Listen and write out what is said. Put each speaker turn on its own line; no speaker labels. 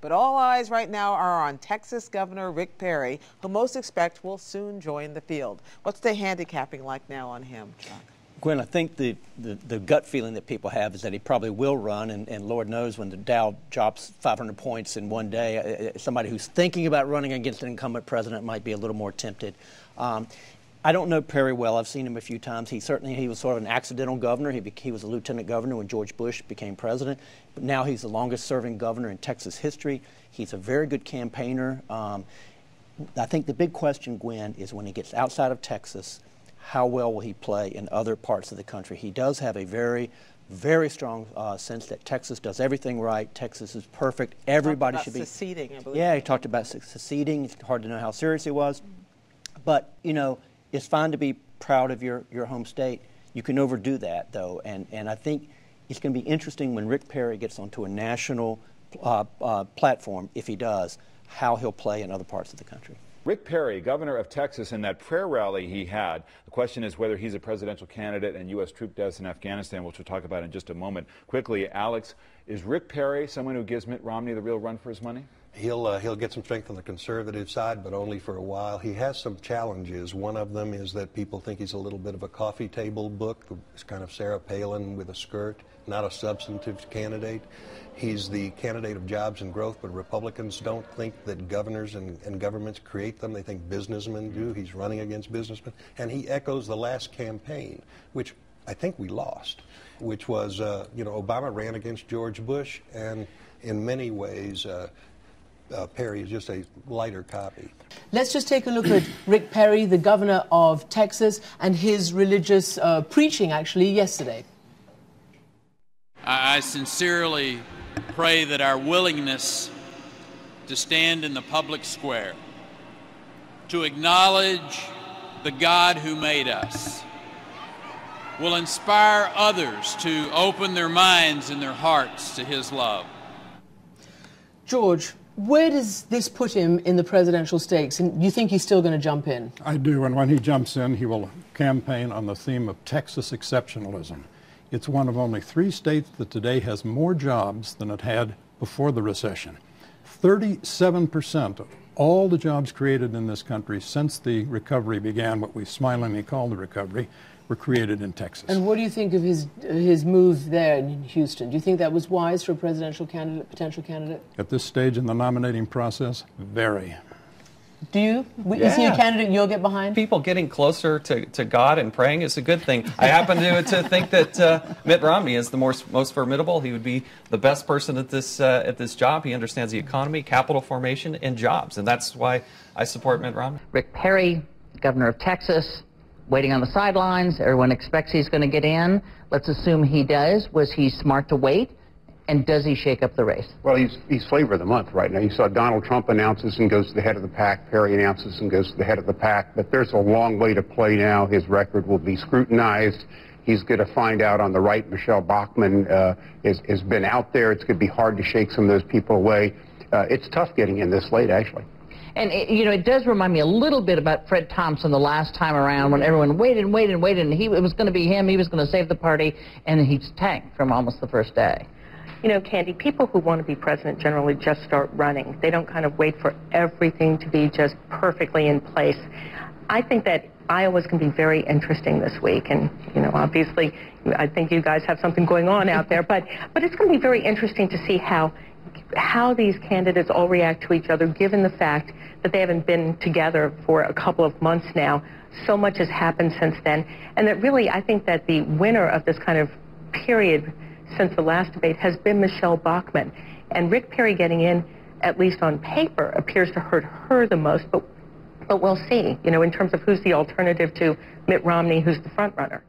But all eyes right now are on Texas Governor Rick Perry, who most expect will soon join the field. What's the handicapping like now on him, Chuck?
Gwen, I think the gut feeling that people have is that he probably will run, and Lord knows when the Dow drops 500 points in one day, somebody who's thinking about running against an incumbent president might be a little more tempted. I don't know Perry well. I've seen him a few times. He was sort of an accidental governor. He was a lieutenant governor when George Bush became president, but now he's the longest serving governor in Texas history. He's a very good campaigner. I think the big question, Gwen, is when he gets outside of Texas, how well will he play in other parts of the country? He does have a very, very strong sense that Texas does everything right. Texas is perfect. Everybody should be
seceding, I believe.
Yeah, he talked about seceding. It's hard to know how serious he was. But, you know, it's fine to be proud of your home state. You can overdo that, though. And I think it's going to be interesting when Rick Perry gets onto a national platform, if he does, how he'll play in other parts of the country.
Rick Perry, governor of Texas, in that prayer rally he had. The question is whether he's a presidential candidate and U.S. troop deaths in Afghanistan, which we'll talk about in just a moment. Quickly, Alex, is Rick Perry someone who gives Mitt Romney the real run for his money?
He'll get some strength on the conservative side, but only for a while. He has some challenges. One of them is that people think he's a little bit of a coffee table book. It's kind of Sarah Palin with a skirt, not a substantive candidate. He's the candidate of jobs and growth, but Republicans don't think that governors and governments create them. They think businessmen do. He's running against businessmen. And he echoes the last campaign, which I think we lost, which was, Obama ran against George Bush, and in many ways, Perry is just a lighter copy.
Let's just take a look at Rick Perry, the governor of Texas, and his religious preaching, actually, yesterday.
I sincerely pray that our willingness to stand in the public square, to acknowledge the God who made us, will inspire others to open their minds and their hearts to His love.
George, where does this put him in the presidential stakes? And you think he's still going to jump in?
I do, and when he jumps in, he will campaign on the theme of Texas exceptionalism. It's one of only 3 states that today has more jobs than it had before the recession. 37% of all the jobs created in this country since the recovery began, what we smilingly call the recovery, were created in Texas.
And what do you think of his move there in Houston? Do you think that was wise for a presidential candidate, potential candidate?
At this stage in the nominating process, very.
Do you? Yeah. Is he a candidate you'll get behind?
People getting closer to God and praying is a good thing. I happen to think that Mitt Romney is the most formidable. He would be the best person at this job. He understands the economy, capital formation, and jobs, and that's why I support Mitt Romney.
Rick Perry, governor of Texas, waiting on the sidelines. Everyone expects he's going to get in. Let's assume he does. Was he smart to wait? And does he shake up the race?
Well, he's flavor of the month right now. You saw Donald Trump announces and goes to the head of the pack. Perry announces and goes to the head of the pack. But there's a long way to play now. His record will be scrutinized. He's going to find out on the right. Michelle Bachmann has been out there. It's going to be hard to shake some of those people away. It's tough getting in this late, actually.
And, it does remind me a little bit about Fred Thompson the last time around when everyone waited and waited and waited, and it was going to be him. He was going to save the party, and he's tanked from almost the first day.
You know, Candy, people who want to be president generally just start running. They don't kind of wait for everything to be just perfectly in place. I think that Iowa's going to be very interesting this week, and, obviously, I think you guys have something going on out there, but it's going to be very interesting to see how these candidates all react to each other, given the fact that they haven't been together for a couple of months now. So much has happened since then, and that really, I think that the winner of this kind of period since the last debate has been Michelle Bachmann. And Rick Perry getting in, at least on paper, appears to hurt her the most, but we'll see, in terms of who's the alternative to Mitt Romney, who's the front runner.